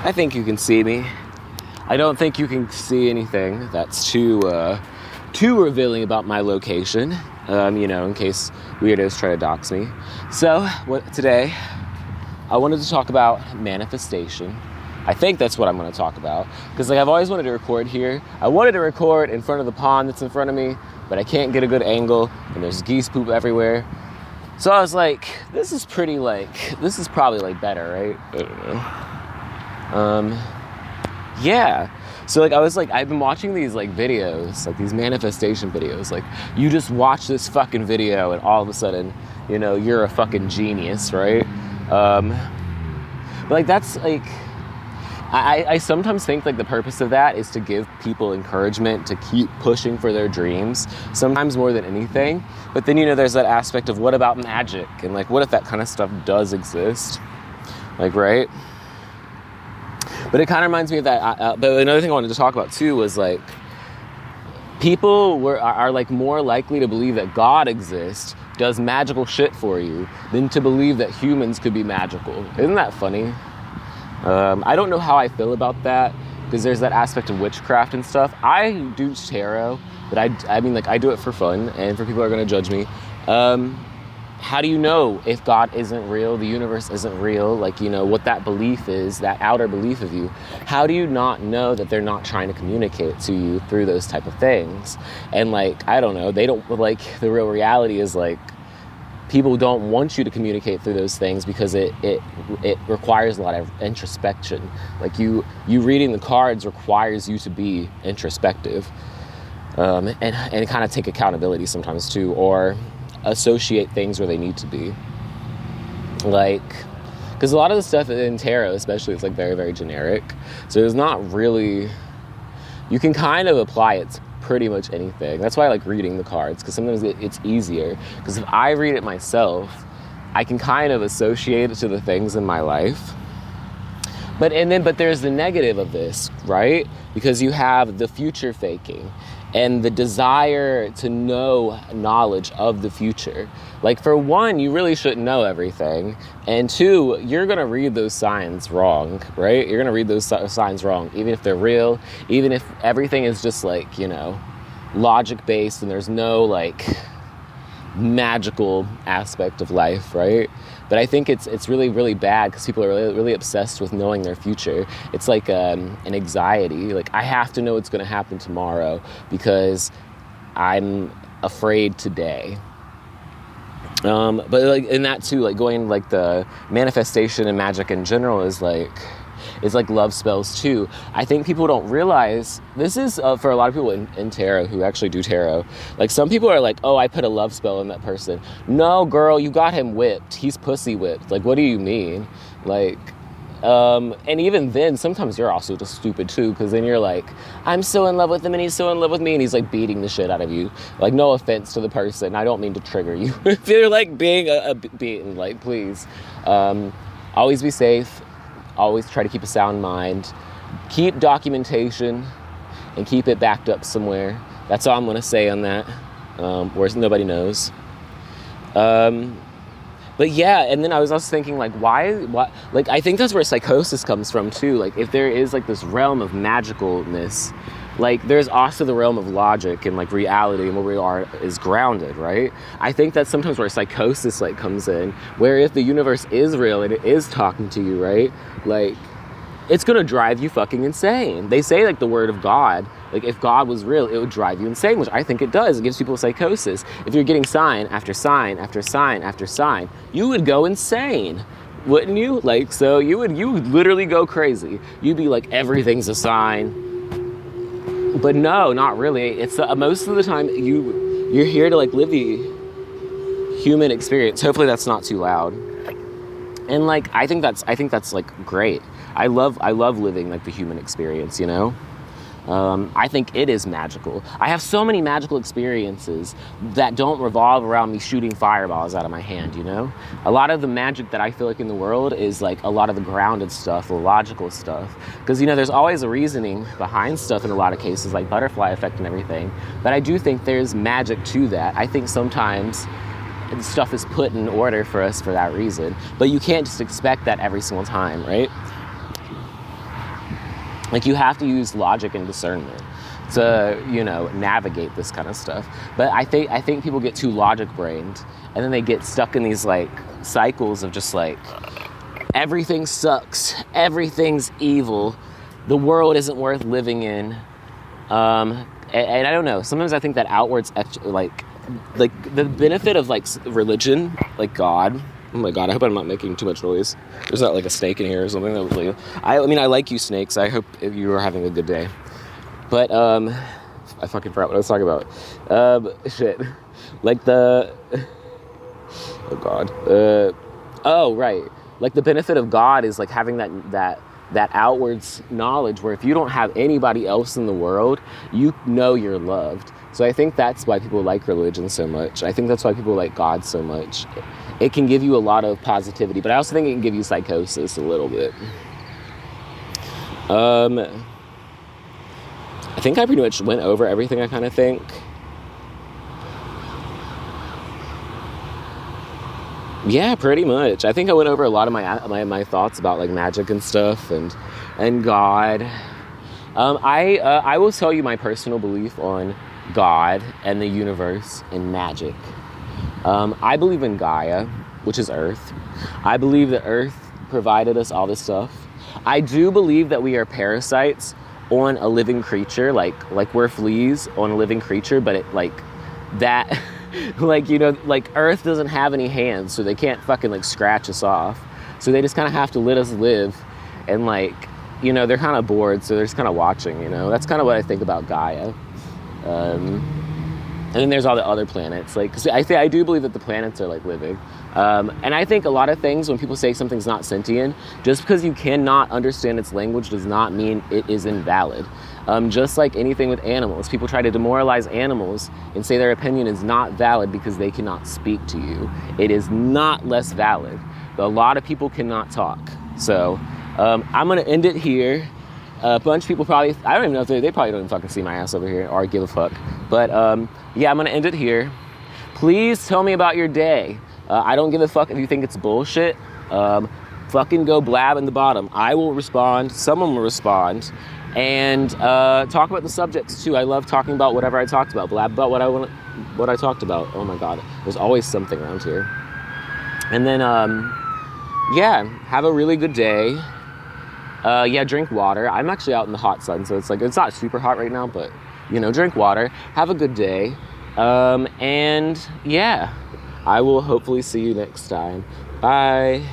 I think you can see me. I don't think you can see anything that's too revealing about my location, in case weirdos try to dox me. So, today, I wanted to talk about manifestation. I think that's what I'm going to talk about, because I've always wanted to record here. I wanted to record in front of the pond that's in front of me, but I can't get a good angle, and there's geese poop everywhere. So I was like, this is probably better, right? I don't know. Yeah. So I've been watching these videos, these manifestation videos. You just watch this fucking video and all of a sudden, you're a fucking genius, right? But that's I sometimes think the purpose of that is to give people encouragement to keep pushing for their dreams, sometimes more than anything. But then, there's that aspect of what about magic? And what if that kind of stuff does exist? Right? But it kind of reminds me of that. But another thing I wanted to talk about too was people are more likely to believe that God exists, does magical shit for you, than to believe that humans could be magical. Isn't that funny? I don't know how I feel about that, because there's that aspect of witchcraft and stuff. I do tarot, but I do it for fun and for people who are going to judge me. How do you know if God isn't real, the universe isn't real, what that belief is, that outer belief of you? How do you not know that they're not trying to communicate to you through those type of things? And I don't know, they don't, the real reality is people don't want you to communicate through those things because it requires a lot of introspection. You reading the cards requires you to be introspective, and kind of take accountability sometimes too, or associate things where they need to be. Because a lot of the stuff in tarot especially is very, very generic. So there's not really, you can kind of apply it to pretty much anything. That's why I like reading the cards, because sometimes it's easier. Because if I read it myself, I can kind of associate it to the things in my life. But there's the negative of this, right? Because you have the future faking and the desire to know knowledge of the future. For one, you really shouldn't know everything. And two, you're going to read those signs wrong, right? You're going to read those signs wrong, even if they're real, even if everything is just logic-based and there's no magical aspect of life, right? But I think it's really, really bad because people are really, really obsessed with knowing their future. It's an anxiety. I have to know what's going to happen tomorrow because I'm afraid today. But in that too, going the manifestation and magic in general is it's love spells too. I think people don't realize, this is for a lot of people in tarot who actually do tarot. Some people are oh, I put a love spell on that person. No, girl, you got him whipped. He's pussy whipped. What do you mean? And even then, sometimes you're also just stupid too, because then you're I'm so in love with him and he's so in love with me, and he's beating the shit out of you. No offense to the person, I don't mean to trigger you. If you're being beaten, please. Always be safe. Always try to keep a sound mind. Keep documentation and keep it backed up somewhere. That's all I'm going to say on that, where nobody knows. But yeah, and then I was also thinking, why, I think that's where psychosis comes from too. If there is this realm of magicalness, there's also the realm of logic and reality, and where we are is grounded, right? I think that's sometimes where psychosis comes in, where if the universe is real and it is talking to you, right? It's gonna drive you fucking insane. They say the word of God, if God was real, it would drive you insane, which I think it does. It gives people psychosis. If you're getting sign after sign after sign after sign, you would go insane, wouldn't you? So you would literally go crazy. You'd be everything's a sign. But no, not really. It's most of the time you're here to live the human experience. Hopefully that's not too loud. And I think that's great. I love living the human experience, I think it is magical. I have so many magical experiences that don't revolve around me shooting fireballs out of my hand, A lot of the magic that I feel in the world is a lot of the grounded stuff, the logical stuff. Because, there's always a reasoning behind stuff in a lot of cases, butterfly effect and everything. But I do think there's magic to that. I think sometimes stuff is put in order for us for that reason. But you can't just expect that every single time, right? Like, you have to use logic and discernment to, you know, navigate this kind of stuff. But I think people get too logic-brained, and then they get stuck in these, like, cycles of just, like, everything sucks, everything's evil, the world isn't worth living in. And I don't know, sometimes I think that outwards, like the benefit of, like, religion, like God. Oh my God, I hope I'm not making too much noise. There's not, like, a snake in here or something. That was like, I mean, I like you, snakes. I hope you are having a good day. But, I fucking forgot what I was talking about. Shit. Like oh God. Oh, right. Like, the benefit of God is, like, having that outwards knowledge where if you don't have anybody else in the world, you know you're loved. So I think that's why people like religion so much. I think that's why people like God so much. It can give you a lot of positivity, but I also think it can give you psychosis a little bit. I think I pretty much went over everything I kind of think. Yeah, pretty much. I think I went over a lot of my thoughts about, like, magic and stuff and God. I will tell you my personal belief on God and the universe and magic. I believe in Gaia, which is Earth. I believe that Earth provided us all this stuff. I do believe that we are parasites on a living creature, like we're fleas on a living creature, but it, like, that, like, you know, like, Earth doesn't have any hands, so they can't fucking, like, scratch us off. So they just kind of have to let us live, and, like, you know, they're kind of bored, so they're just kind of watching, you know. That's kind of what I think about Gaia. And then there's all the other planets, like, cause I do believe that the planets are, like, living. And I think a lot of things, when people say something's not sentient, just because you cannot understand its language does not mean it is invalid. Just like anything with animals, people try to demoralize animals and say their opinion is not valid because they cannot speak to you. It is not less valid. But a lot of people cannot talk. So I'm going to end it here. A bunch of people probably, I don't even know if they probably don't even fucking see my ass over here or give a fuck. But yeah, I'm going to end it here. Please tell me about your day. I don't give a fuck if you think it's bullshit. Fucking go blab in the bottom. I will respond. Someone will respond. And talk about the subjects too. I love talking about whatever I talked about. Blab about what I talked about. Oh my God. There's always something around here. And then, yeah, have a really good day. Yeah, drink water. I'm actually out in the hot sun, so it's like, it's not super hot right now, but, you know, drink water. Have a good day. And yeah, I will hopefully see you next time. Bye.